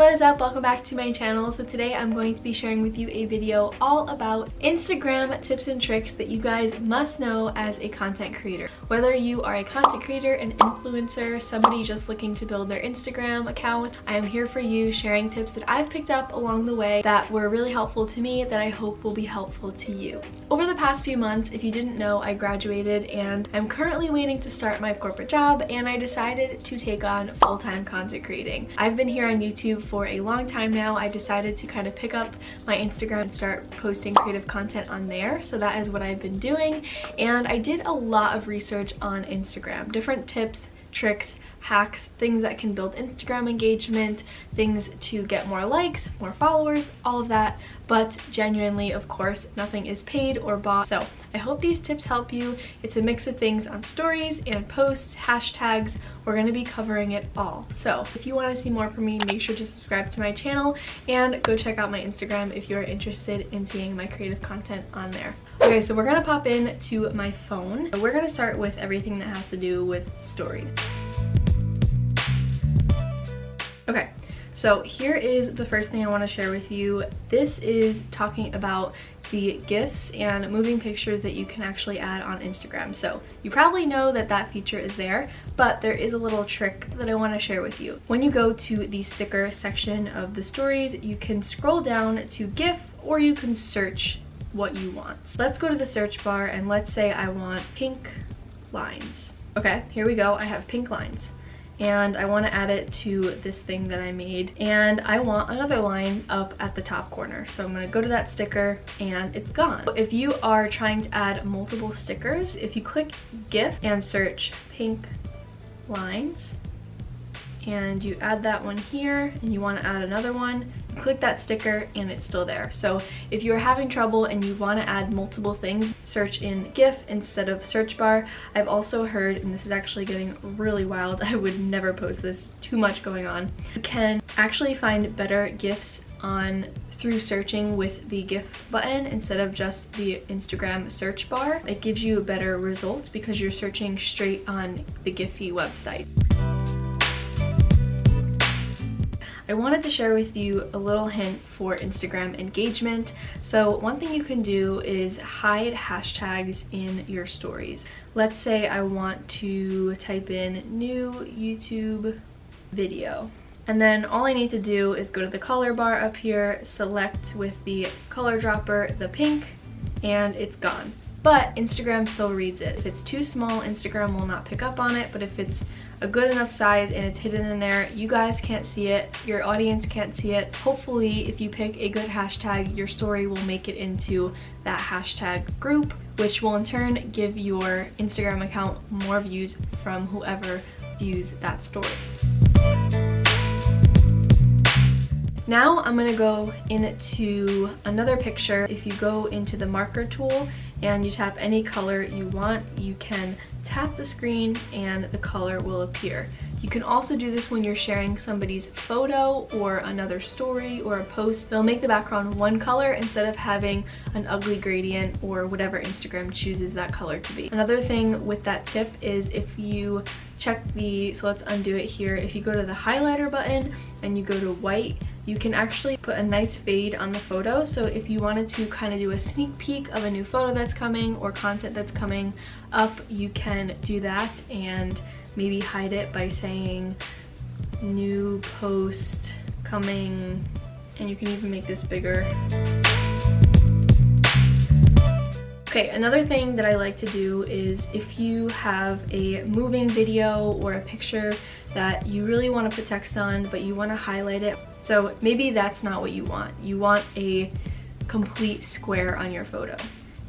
what is up? Welcome back to my channel. So today I'm going to be sharing with you a video all about Instagram tips and tricks that you guys must know as a content creator. Whether you are a content creator, an influencer, somebody just looking to build their Instagram account, I am here for you, sharing tips that I've picked up along the way that were really helpful to me that I hope will be helpful to you. Over the past few months, if you didn't know, I graduated and I'm currently waiting to start my corporate job, and I decided to take on full-time content creating. I've been here on YouTube for a long time now. I decided to kind of pick up my Instagram and start posting creative content on there. So that is what I've been doing. And I did a lot of research on Instagram, different tips, tricks, hacks, things that can build Instagram engagement, things to get more likes, more followers, all of that. But genuinely, of course, nothing is paid or bought. So I hope these tips help you. It's a mix of things on stories and posts, hashtags. We're going to be covering it all. So if you want to see more from me, make sure to subscribe to my channel and go check out my Instagram if you're interested in seeing my creative content on there. Okay, so we're going to pop in to my phone. We're going to start with everything that has to do with stories. Okay, so here is the first thing I want to share with you. This is talking about the GIFs and moving pictures that you can actually add on Instagram. So you probably know that that feature is there, but there is a little trick that I want to share with you. When you go to the sticker section of the stories, you can scroll down to GIF, or you can search what you want. Let's go to the search bar and let's say I want pink lines. Okay, here we go. I have pink lines. And I want to add it to this thing that I made, and I want another line up at the top corner. So I'm going to go to that sticker and it's gone. If you are trying to add multiple stickers, if you click GIF and search pink lines and you add that one here and you want to add another one, you click that sticker and it's still there. So if you're having trouble and you want to add multiple things, search in GIF instead of search bar. I've also heard, and this is actually getting really wild, I would never post this, too much going on, you can actually find better GIFs through searching with the GIF button instead of just the Instagram search bar. It gives you better results because you're searching straight on the Giphy website. I wanted to share with you a little hint for Instagram engagement. So one thing you can do is hide hashtags in your stories. Let's say I want to type in new YouTube video. And then all I need to do is go to the color bar up here, select with the color dropper the pink, and it's gone. But Instagram still reads it. If it's too small, Instagram will not pick up on it, but if it's a good enough size and it's hidden in there, you guys can't see it, your audience can't see it. Hopefully, if you pick a good hashtag, your story will make it into that hashtag group, which will in turn give your Instagram account more views from whoever views that story. Now I'm gonna go into another picture. If you go into the marker tool and you tap any color you want, you can tap the screen and the color will appear. You can also do this when you're sharing somebody's photo or another story or a post. They'll make the background one color instead of having an ugly gradient or whatever Instagram chooses that color to be. Another thing with that tip is if you check so let's undo it here. If you go to the highlighter button and you go to white, you can actually put a nice fade on the photo. So if you wanted to kind of do a sneak peek of a new photo that's coming or content that's coming up, you can do that and maybe hide it by saying new post coming, and you can even make this bigger. Okay, another thing that I like to do is if you have a moving video or a picture that you really want to put text on but you want to highlight it. So maybe that's not what you want. You want a complete square on your photo.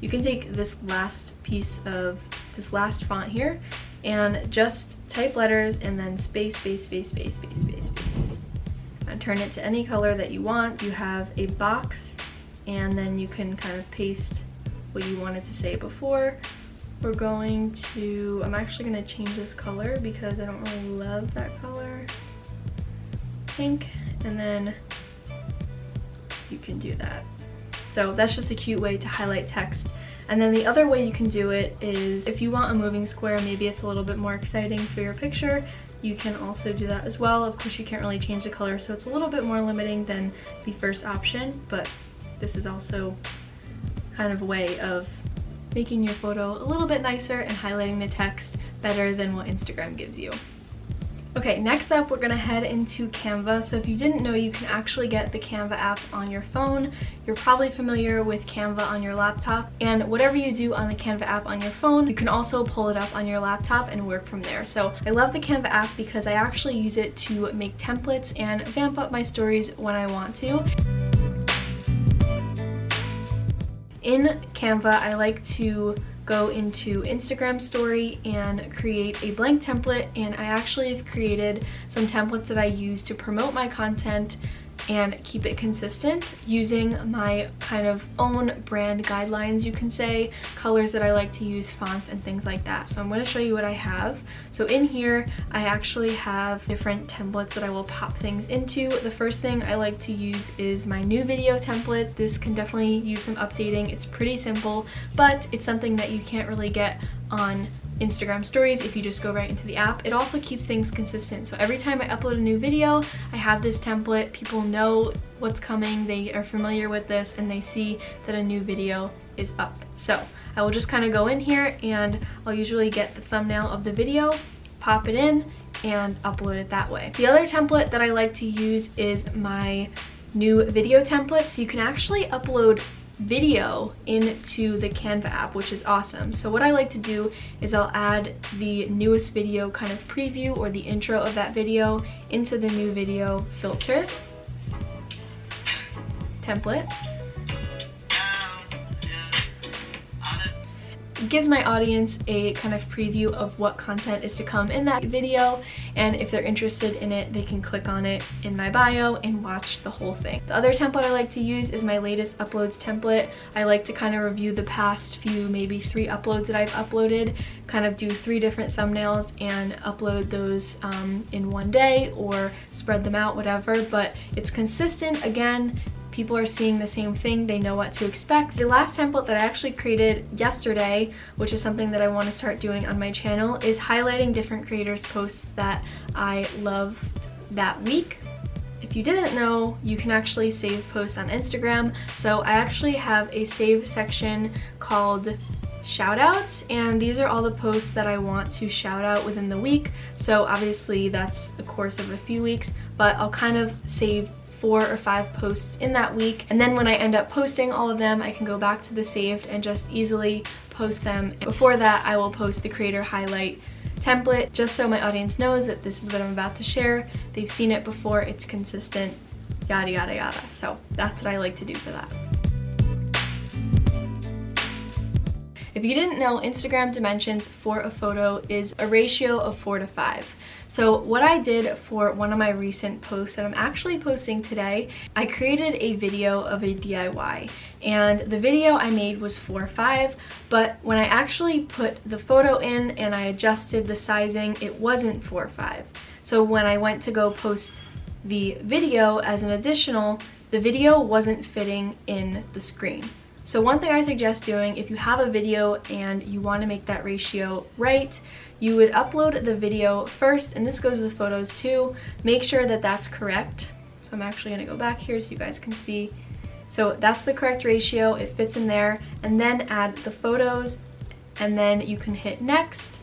You can take this last piece of this last font here and just type letters and then space, space, space, space, space, space, space. And turn it to any color that you want. You have a box and then you can kind of paste what you wanted to say before. We're going to, I'm actually going to change this color because I don't really love that color. Pink, and then you can do that. So that's just a cute way to highlight text. And then the other way you can do it is if you want a moving square, maybe it's a little bit more exciting for your picture, you can also do that as well. Of course, you can't really change the color, so it's a little bit more limiting than the first option, but this is also kind of a way of making your photo a little bit nicer and highlighting the text better than what Instagram gives you. Okay, next up we're gonna head into Canva. So if you didn't know, you can actually get the Canva app on your phone. You're probably familiar with Canva on your laptop, and whatever you do on the Canva app on your phone, you can also pull it up on your laptop and work from there. So I love the Canva app because I actually use it to make templates and vamp up my stories when I want to. In Canva, I like to go into Instagram story and create a blank template, and I actually have created some templates that I use to promote my content and keep it consistent using my kind of own brand guidelines, you can say, colors that I like to use, fonts and things like that. So I'm going to show you what I have. So in here I actually have different templates that I will pop things into. The first thing I like to use is my new video template. This can definitely use some updating. It's pretty simple, but it's something that you can't really get on Instagram stories if you just go right into the app. It also keeps things consistent. So every time I upload a new video, I have this template. People know what's coming, they are familiar with this, and they see that a new video is up. So I will just kind of go in here and I'll usually get the thumbnail of the video, pop it in, and upload it that way. The other template that I like to use is my new video template. So you can actually upload video into the Canva app, which is awesome. So what I like to do is I'll add the newest video kind of preview or the intro of that video into the new video filter template. It gives my audience a kind of preview of what content is to come in that video, and if they're interested in it, they can click on it in my bio and watch the whole thing. The other template I like to use is my latest uploads template. I like to kind of review the past few, maybe 3 uploads that I've uploaded, kind of do 3 different thumbnails and upload those in one day or spread them out, whatever, but it's consistent. Again, people are seeing the same thing, they know what to expect. The last template that I actually created yesterday, which is something that I want to start doing on my channel, is highlighting different creators' posts that I love that week. If you didn't know, you can actually save posts on Instagram. So I actually have a save section called shoutouts, and these are all the posts that I want to shout out within the week. So obviously that's a course of a few weeks, but I'll kind of save 4 or 5 posts in that week, and then when I end up posting all of them, I can go back to the saved and just easily post them. Before that, I will post the creator highlight template just so my audience knows that this is what I'm about to share. They've seen it before, it's consistent, yada yada yada. So that's what I like to do for that. If you didn't know, Instagram dimensions for a photo is a ratio of 4 to 5. So what I did for one of my recent posts that I'm actually posting today, I created a video of a DIY, and the video I made was 4:5, but when I actually put the photo in and I adjusted the sizing, it wasn't 4:5. So when I went to go post the video as an additional, the video wasn't fitting in the screen. So one thing I suggest doing, if you have a video and you want to make that ratio right, you would upload the video first, and this goes with photos too. Make sure that that's correct. So I'm actually going to go back here so you guys can see. So that's the correct ratio, it fits in there, and then add the photos, and then you can hit next,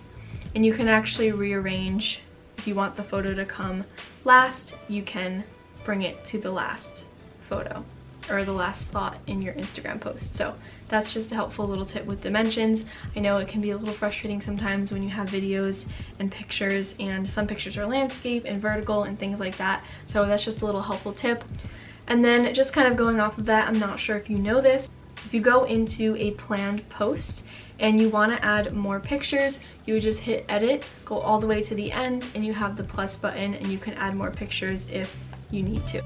and you can actually rearrange. If you want the photo to come last, you can bring it to the last photo or the last slot in your Instagram post. So that's just a helpful little tip with dimensions. I know it can be a little frustrating sometimes when you have videos and pictures, and some pictures are landscape and vertical and things like that. So that's just a little helpful tip. And then just kind of going off of that, I'm not sure if you know this, if you go into a planned post and you want to add more pictures, you would just hit edit, go all the way to the end, and you have the plus button, and you can add more pictures if you need to.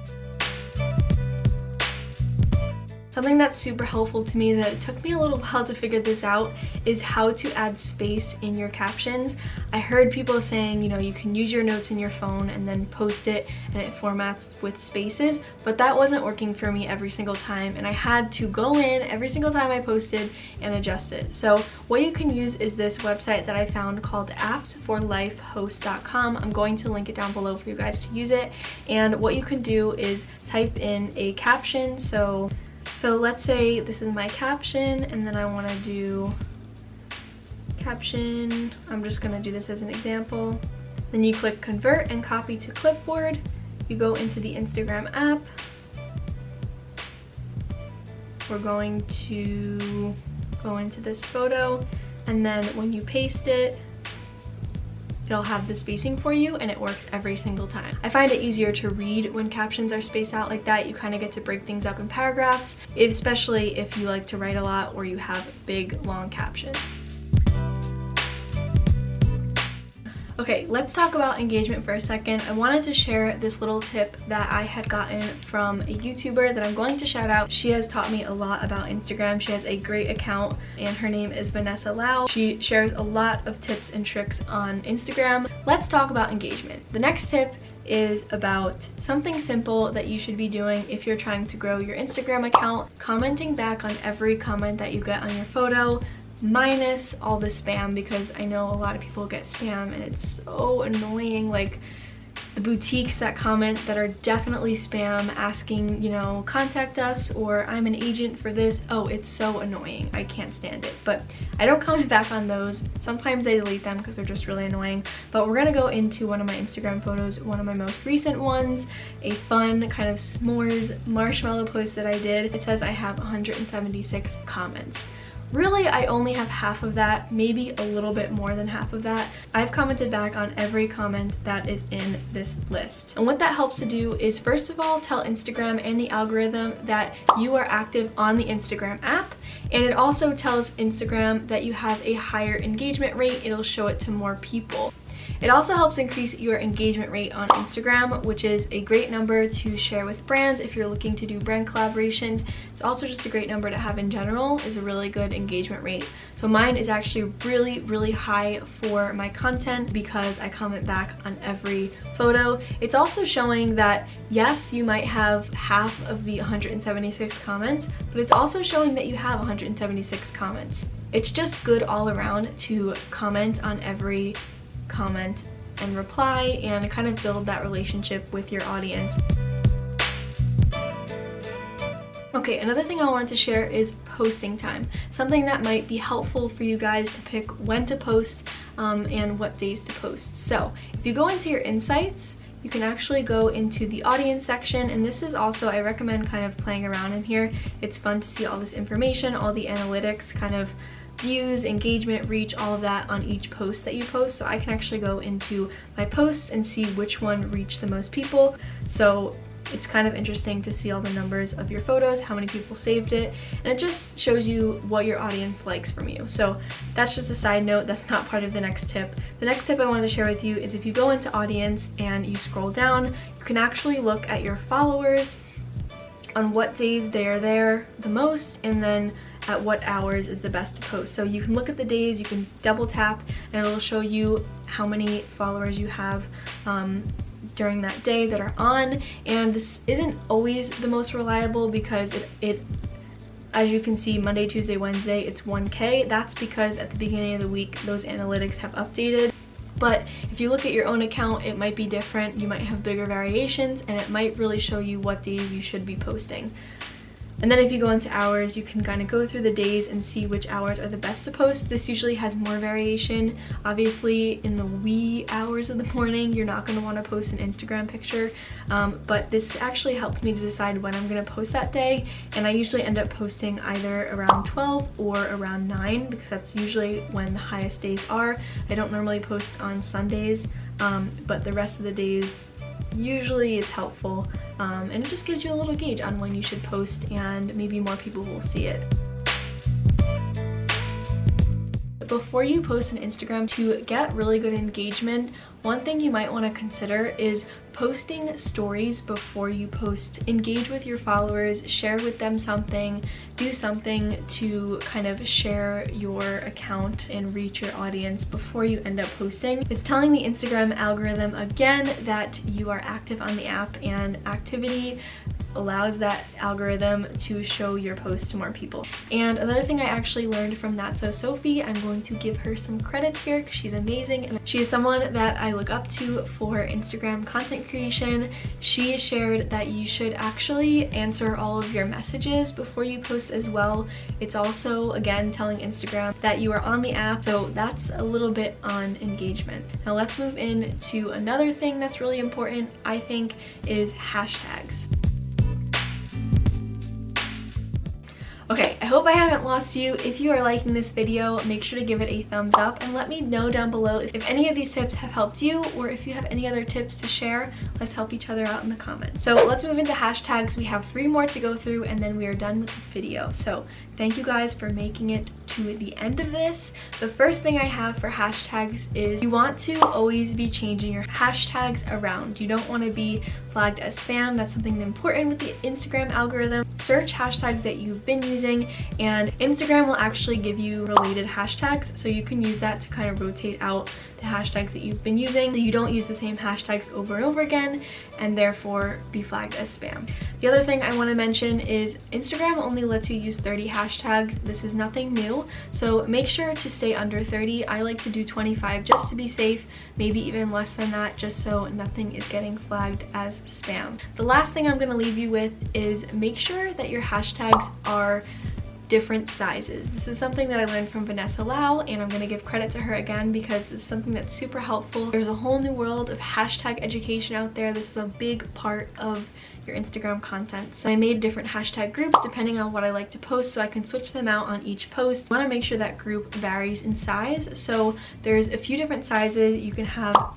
Something that's super helpful to me that it took me a little while to figure this out is how to add space in your captions. I heard people saying, you know, you can use your notes in your phone and then post it and it formats with spaces, but that wasn't working for me every single time, and I had to go in every single time I posted and adjust it. So what you can use is this website that I found called appsforlifehost.com. I'm going to link it down below for you guys to use it, and what you can do is type in a caption. So let's say this is my caption, and then I want to do caption. I'm just going to do this as an example. Then you click convert and copy to clipboard. You go into the Instagram app. We're going to go into this photo, and then when you paste it, it'll have the spacing for you, and it works every single time. I find it easier to read when captions are spaced out like that. You kind of get to break things up in paragraphs, especially if you like to write a lot or you have big, long captions. Okay, let's talk about engagement for a second. I wanted to share this little tip that I had gotten from a YouTuber that I'm going to shout out. She has taught me a lot about Instagram. She has a great account, and her name is Vanessa Lau. She shares a lot of tips and tricks on Instagram. Let's talk about engagement. The next tip is about something simple that you should be doing if you're trying to grow your Instagram account. Commenting back on every comment that you get on your photo, minus all the spam, because I know a lot of people get spam and it's so annoying. Like the boutiques that comment that are definitely spam, asking, you know, contact us, or I'm an agent for this. Oh, it's so annoying. I can't stand it. But I don't comment back on those. Sometimes I delete them because they're just really annoying. But we're gonna go into one of my Instagram photos, one of my most recent ones, a fun kind of s'mores marshmallow post that I did. It says I have 176 comments. Really, I only have half of that, maybe a little bit more than half of that. I've commented back on every comment that is in this list. And what that helps to do is, first of all, tell Instagram and the algorithm that you are active on the Instagram app. And it also tells Instagram that you have a higher engagement rate. It'll show it to more people. It also helps increase your engagement rate on Instagram, which is a great number to share with brands if you're looking to do brand collaborations. It's also just a great number to have in general, is a really good engagement rate. So mine is actually really, really high for my content because I comment back on every photo. It's also showing that, yes, you might have half of the 176 comments, but it's also showing that you have 176 comments. It's just good all around to comment on every comment and reply and kind of build that relationship with your audience. Okay, another thing I wanted to share is posting time. Something that might be helpful for you guys to pick when to post and what days to post. So if you go into your insights, you can actually go into the audience section, and this is also, I recommend kind of playing around in here. It's fun to see all this information, all the analytics, kind of views, engagement, reach, all of that on each post that you post. So I can actually go into my posts and see which one reached the most people. So it's kind of interesting to see all the numbers of your photos, how many people saved it, and it just shows you what your audience likes from you. So that's just a side note, that's not part of the next tip. The next tip I wanted to share with you is if you go into audience and you scroll down, you can actually look at your followers, on what days they are there the most, and then at what hours is the best to post. So you can look at the days, you can double tap, and it'll show you how many followers you have during that day that are on. And this isn't always the most reliable because it as you can see, Monday, Tuesday, Wednesday, it's 1K. That's because at the beginning of the week, those analytics have updated. But if you look at your own account, it might be different. You might have bigger variations, and it might really show you what days you should be posting. And then if you go into hours, you can kind of go through the days and see which hours are the best to post. This usually has more variation. Obviously, in the wee hours of the morning, you're not going to want to post an Instagram picture, but this actually helped me to decide when I'm going to post that day, and I usually end up posting either around 12 or around 9 because that's usually when the highest days are. I don't normally post on Sundays, but the rest of the days, usually it's helpful, and it just gives you a little gauge on when you should post, and maybe more people will see it. Before you post on Instagram, to get really good engagement, one thing you might want to consider is posting stories before you post. Engage with your followers, share with them something, do something to kind of share your account and reach your audience before you end up posting. It's telling the Instagram algorithm again that you are active on the app, and activity allows that algorithm to show your post to more people. And another thing I actually learned from Not So Sophie, I'm going to give her some credit here because she's amazing and she is someone that I look up to for Instagram content creation. She shared that you should actually answer all of your messages before you post as well. It's also, again, telling Instagram that you are on the app, so that's a little bit on engagement. Now let's move into another thing that's really important, I think, is hashtags. Okay, I hope I haven't lost you. If you are liking this video, make sure to give it a thumbs up and let me know down below if any of these tips have helped you, or if you have any other tips to share. Let's help each other out in the comments. So let's move into hashtags. We have 3 more to go through and then we are done with this video. So thank you guys for making it to the end of this. The first thing I have for hashtags is you want to always be changing your hashtags around. You don't want to be flagged as spam. That's something important with the Instagram algorithm. Search hashtags that you've been using, and Instagram will actually give you related hashtags, so you can use that to kind of rotate out the hashtags that you've been using so you don't use the same hashtags over and over again and therefore be flagged as spam. The other thing I want to mention is Instagram only lets you use 30 hashtags. This is nothing new, so make sure to stay under 30. I like to do 25 just to be safe, maybe even less than that, just so nothing is getting flagged as spam. The last thing I'm going to leave you with is make sure that your hashtags are different sizes. This is something that I learned from Vanessa Lau, and I'm going to give credit to her again because it's something that's super helpful. There's a whole new world of hashtag education out there. This is a big part of your Instagram content. So I made different hashtag groups depending on what I like to post, so I can switch them out on each post. I want to make sure that group varies in size. So there's a few different sizes. You can have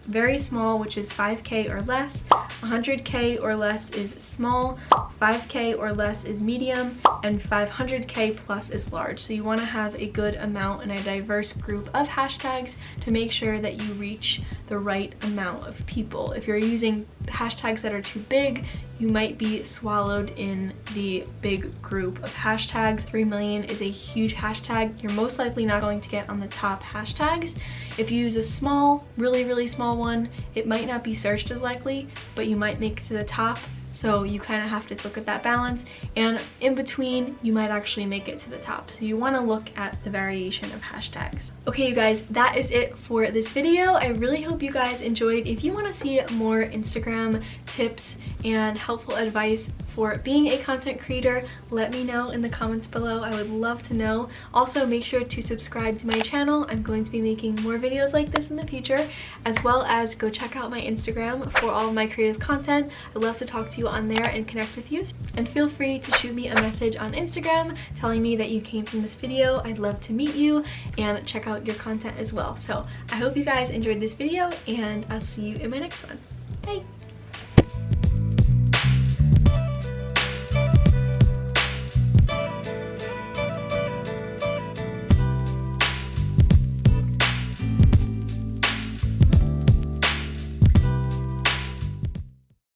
very small, which is 5K or less, 100K or less is small, 5K or less is medium, and 500K plus is large. So you want to have a good amount and a diverse group of hashtags to make sure that you reach the right amount of people. If you're using hashtags that are too big, you might be swallowed in the big group of hashtags. 3 million is a huge hashtag. You're most likely not going to get on the top hashtags. If you use a small, really small one, it might not be searched as likely, but you might make it to the top. So you kind of have to look at that balance, and in between you might actually make it to the top. So you want to look at the variation of hashtags. Okay, you guys, that is it for this video. I really hope you guys enjoyed. If you want to see more Instagram tips and helpful advice for being a content creator, let me know in the comments below. I would love to know. Also, make sure to subscribe to my channel. I'm going to be making more videos like this in the future, as well as go check out my Instagram for all of my creative content. I'd love to talk to you on there and connect with you. And feel free to shoot me a message on Instagram telling me that you came from this video. I'd love to meet you and check out your content as well. So I hope you guys enjoyed this video, and I'll see you in my next one. Bye!